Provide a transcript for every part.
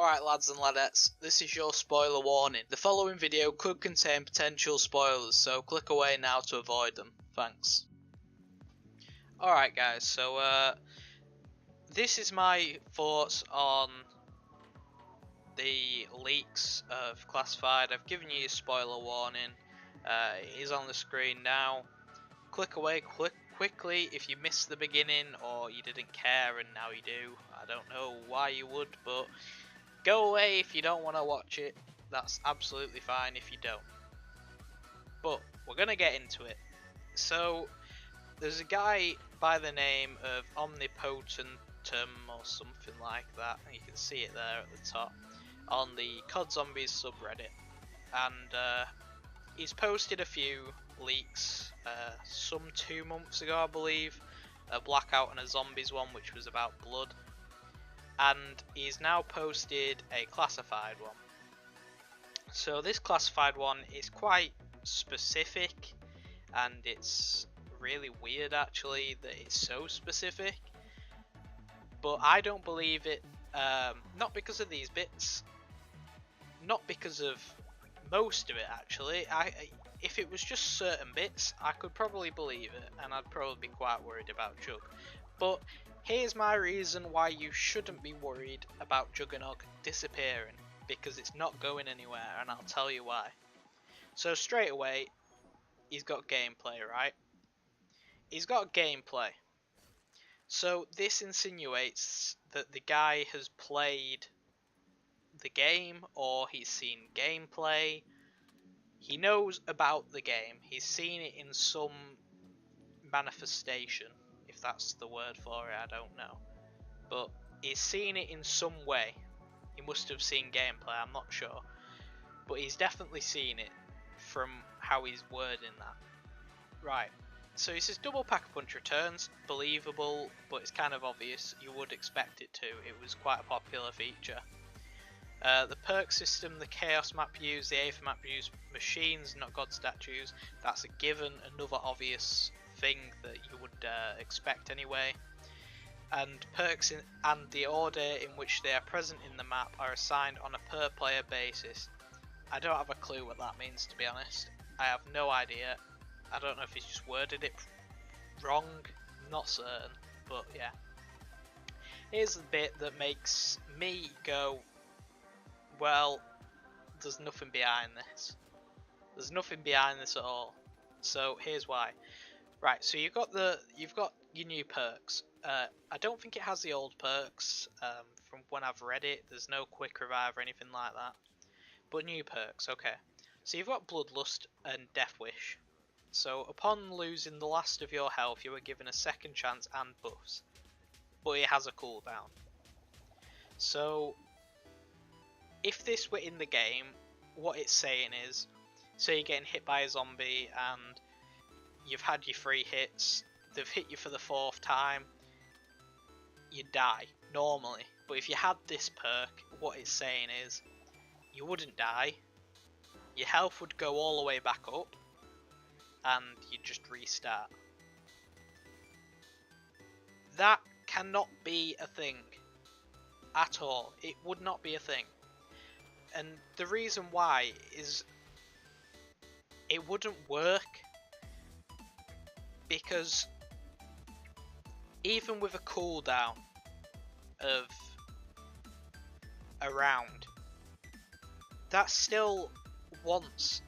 Alright lads and ladettes, this is your spoiler warning. The following video could contain potential spoilers, so click away now to avoid them. Thanks. Alright guys, so this is my thoughts on the leaks of Classified. I've given you a spoiler warning. It is on the screen now. Click away quickly if you missed the beginning or you didn't care and now you do. I don't know why you would, but go away if you don't want to watch it. That's absolutely fine if you don't. But we're going to get into it. So there's a guy by the name of Omnipotentum or something like that. You can see it there at the top on the COD Zombies subreddit. And he's posted a few leaks, some 2 months ago I believe. A Blackout and a Zombies one which was about blood. And he's now posted a classified one. So this classified one is quite specific, and it's really weird actually that it's so specific. But I don't believe it, not because of these bits, not because of most of it actually. If it was just certain bits, I could probably believe it, and I'd probably be quite worried about Jug. But here's my reason why you shouldn't be worried about Juggernog disappearing, because it's not going anywhere, and I'll tell you why. So straight away, he's got gameplay, right? He's got gameplay. So this insinuates that the guy has played the game, or he's seen gameplay. He knows about the game. He's seen it in some manifestation. If that's the word for it, I don't know. But he's seen it in some way. He must have seen gameplay, I'm not sure. But he's definitely seen it from how he's wording that. Right, so he says double pack-a-punch returns, believable, but it's kind of obvious. You would expect it to. It was quite a popular feature. The perk system, the chaos map used, the Aether map used machines, not god statues. That's a given, another obvious thing that you would expect anyway. And perks and the order in which they are present in the map are assigned on a per player basis. I don't have a clue what that means, to be honest. I have no idea. I don't know if he's just worded it wrong, I'm not certain, but yeah. Here's the bit that makes me go, well, there's nothing behind this. There's nothing behind this at all. So here's why. Right, so you've got your new perks. I don't think it has the old perks from when I've read it. There's no quick revive or anything like that. But new perks, okay. So you've got Bloodlust and Death Wish. So upon losing the last of your health, you are given a second chance and buffs. But it has a cooldown. So if this were in the game, what it's saying is, say you're getting hit by a zombie and you've had your 3 hits, they've hit you for the 4th time, you die, normally. But if you had this perk, what it's saying is, you wouldn't die, your health would go all the way back up, and you'd just restart. That cannot be a thing, at all. It would not be a thing. And the reason why is, it wouldn't work, because even with a cooldown of a round, that still wants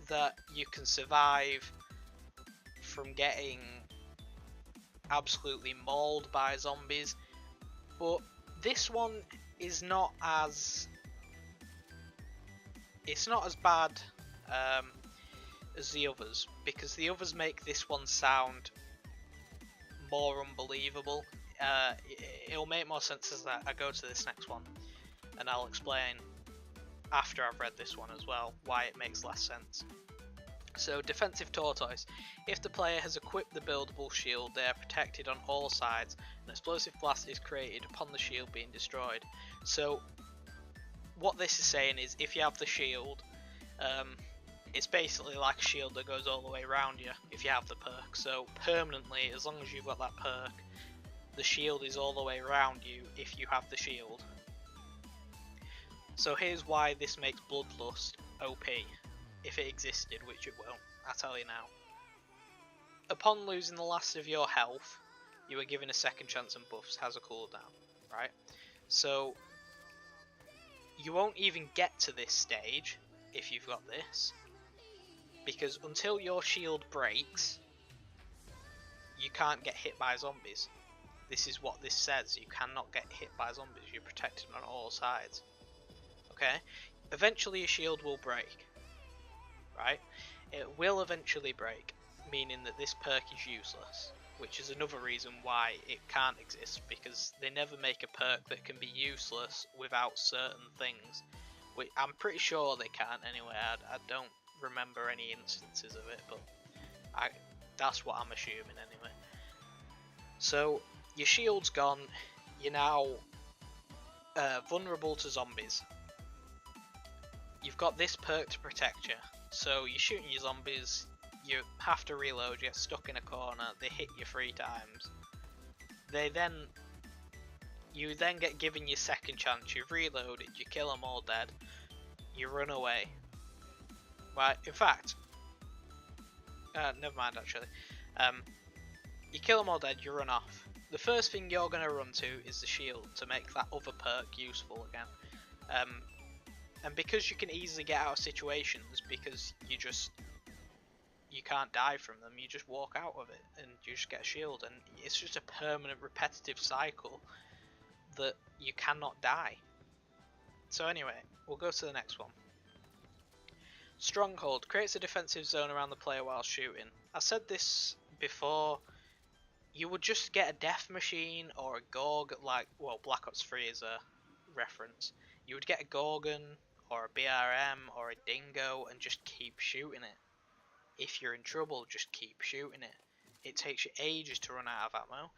that you can survive from getting absolutely mauled by zombies. But this one is not as, it's not as bad as the others, because the others make this one sound more unbelievable. It'll make more sense as I go to this next one, and I'll explain after I've read this one as well why it makes less sense. So defensive tortoise. If the player has equipped the buildable shield, they are protected on all sides. An explosive blast is created upon the shield being destroyed. So what this is saying is, if you have the shield, it's basically like a shield that goes all the way around you if you have the perk. So permanently, as long as you've got that perk, the shield is all the way around you if you have the shield. So here's why this makes Bloodlust OP, if it existed, which it won't, I'll tell you now. Upon losing the last of your health, you are given a second chance and buffs, has a cooldown, right? So you won't even get to this stage if you've got this, because until your shield breaks, you can't get hit by zombies. This is what this says, you cannot get hit by zombies, you're protected on all sides. Okay? Eventually your shield will break, right? It will eventually break, meaning that this perk is useless, which is another reason why it can't exist, because they never make a perk that can be useless without certain things. Which I'm pretty sure they can't anyway, I don't remember any instances of it, but that's what I'm assuming anyway. So your shield's gone, you're now vulnerable to zombies. You've got this perk to protect you, so you're shooting your zombies, you have to reload, you get stuck in a corner, they hit you 3 times. You then get given your second chance, you've reloaded, you kill them all dead, you run away. Right, in fact, never mind actually. You kill them all dead, you run off. The first thing you're going to run to is the shield to make that other perk useful again. And because you can easily get out of situations because you can't die from them, you just walk out of it and you just get a shield, and it's just a permanent repetitive cycle that you cannot die. So anyway, we'll go to the next one. Stronghold creates a defensive zone around the player while shooting. I said this before, you would just get a death machine or a Gorg, like, well, Black Ops 3 is a reference. You would get a Gorgon or a BRM or a Dingo and just keep shooting it. If you're in trouble, just keep shooting it. It takes you ages to run out of ammo.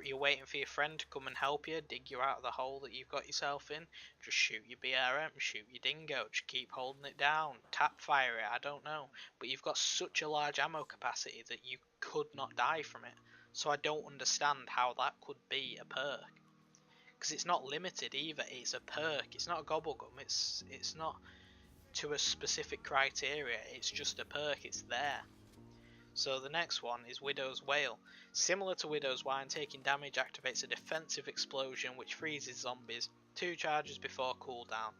You're waiting for your friend to come and help you, dig you out of the hole that you've got yourself in. Just shoot your BRM, shoot your Dingo, just keep holding it down. Tap fire it, I don't know. But you've got such a large ammo capacity that you could not die from it. So I don't understand how that could be a perk. Because it's not limited either, it's a perk. It's not a gobblegum, it's not to a specific criteria, it's just a perk, it's there. So the next one is Widow's Wail. Similar to Widow's Wine, taking damage activates a defensive explosion which freezes zombies 2 charges before cooldown.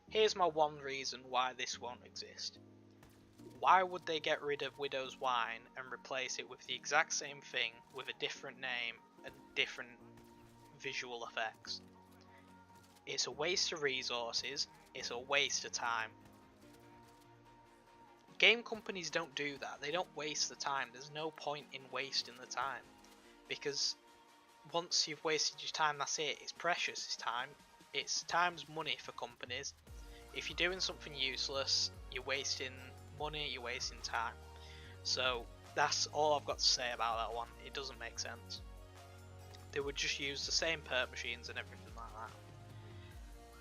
Here's my one reason why this won't exist. Why would they get rid of Widow's Wine and replace it with the exact same thing with a different name and different visual effects? It's a waste of resources, it's a waste of time. Game companies don't do that, they don't waste the time, there's no point in wasting the time. Because once you've wasted your time, that's it, it's precious, time's money for companies. If you're doing something useless, you're wasting money, you're wasting time. So that's all I've got to say about that one, it doesn't make sense. They would just use the same perk machines and everything like that.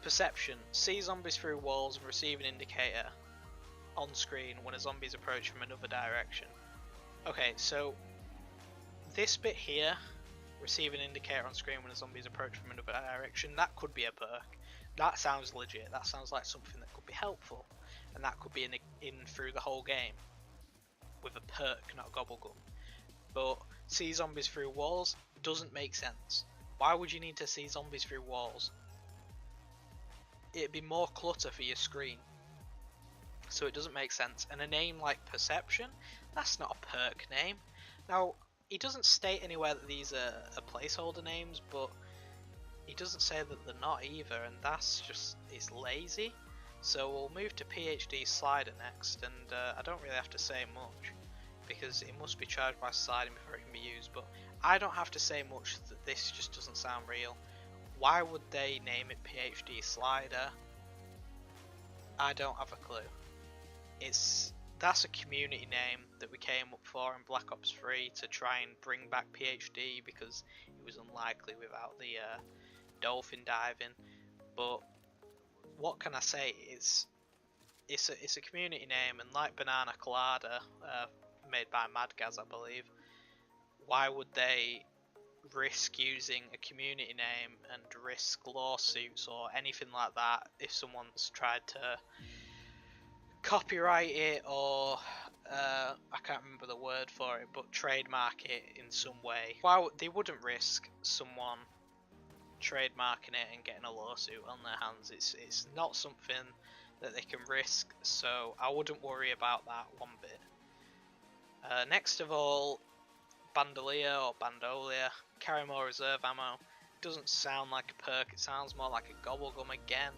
Perception, see zombies through walls and receive an indicator on screen when a zombie is approached from another direction. Okay, so this bit here, receive an indicator on screen when a zombie is approached from another direction, that could be a perk. That sounds legit, that sounds like something that could be helpful, and that could be in through the whole game with a perk, not a gobblegum. But see zombies through walls doesn't make sense. Why would you need to see zombies through walls? It'd be more clutter for your screen. So it doesn't make sense. And a name like Perception, that's not a perk name. Now, he doesn't state anywhere that these are placeholder names, but he doesn't say that they're not either, and that's just, it's lazy. So we'll move to PhD Slider next, and I don't really have to say much, because it must be charged by sliding before it can be used, but I don't have to say much, that this just doesn't sound real. Why would they name it PhD Slider? I don't have a clue. That's a community name that we came up for in Black Ops 3 to try and bring back PhD because it was unlikely without the dolphin diving. But what can I say? It's a community name, and like Banana Colada, made by Madgaz, I believe. Why would they risk using a community name and risk lawsuits or anything like that if someone's tried to copyright it or I can't remember the word for it, but trademark it in some way. Why they wouldn't risk someone trademarking it and getting a lawsuit on their hands? It's not something that they can risk, so I wouldn't worry about that one bit. Next of all, Bandolier or Bandolia, carry more reserve ammo. Doesn't sound like a perk, it sounds more like a gobblegum again,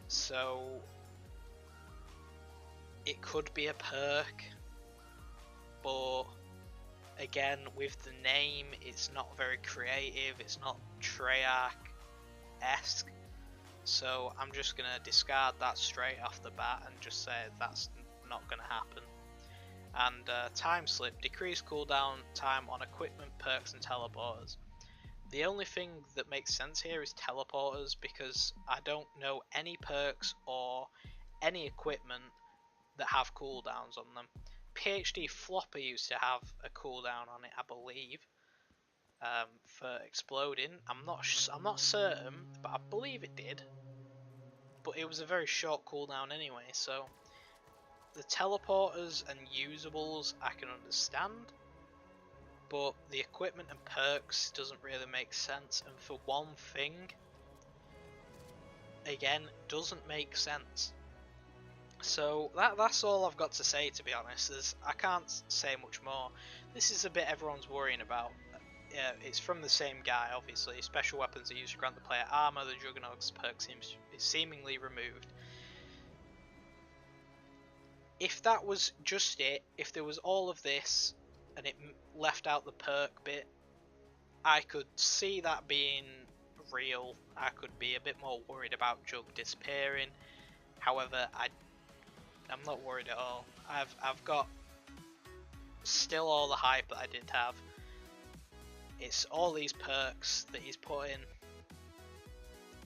so it could be a perk, but again, with the name, it's not very creative, it's not Treyarch-esque, so I'm just going to discard that straight off the bat and just say that's not going to happen. And time slip, decrease cooldown time on equipment, perks and teleporters. The only thing that makes sense here is teleporters, because I don't know any perks or any equipment that have cooldowns on them. PhD Flopper used to have a cooldown on it, I believe, for exploding. I'm not certain, but I believe it did. But it was a very short cooldown anyway, so the teleporters and usables I can understand, but the equipment and perks doesn't really make sense, and for one thing, again, doesn't make sense. So that's all I've got to say, to be honest. I can't say much more. This is a bit everyone's worrying about. It's from the same guy, obviously. Special weapons are used to grant the player armor. The Juggernaut's perk is seemingly removed. If that was just it, if there was all of this and it left out the perk bit, I could see that being real. I could be a bit more worried about Jug disappearing. However, I'm not worried at all. I've got still all the hype that I did have. It's all these perks that he's put in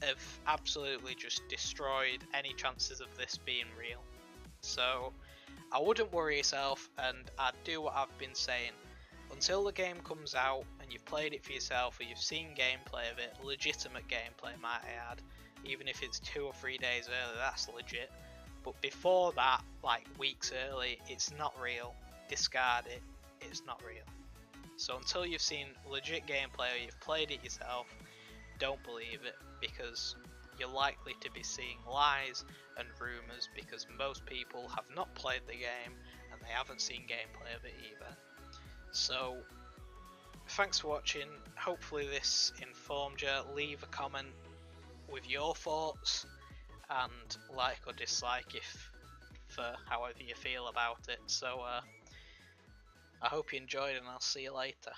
have absolutely just destroyed any chances of this being real. So I wouldn't worry yourself, and I'd do what I've been saying. Until the game comes out and you've played it for yourself, or you've seen gameplay of it, legitimate gameplay might I add, even if it's 2 or 3 days early, that's legit. But before that, like weeks early, it's not real. Discard it, it's not real. So until you've seen legit gameplay or you've played it yourself, don't believe it, because you're likely to be seeing lies and rumours, because most people have not played the game and they haven't seen gameplay of it either. So thanks for watching. Hopefully this informed you. Leave a comment with your thoughts and like or dislike if for however you feel about it. So I hope you enjoyed, and I'll see you later.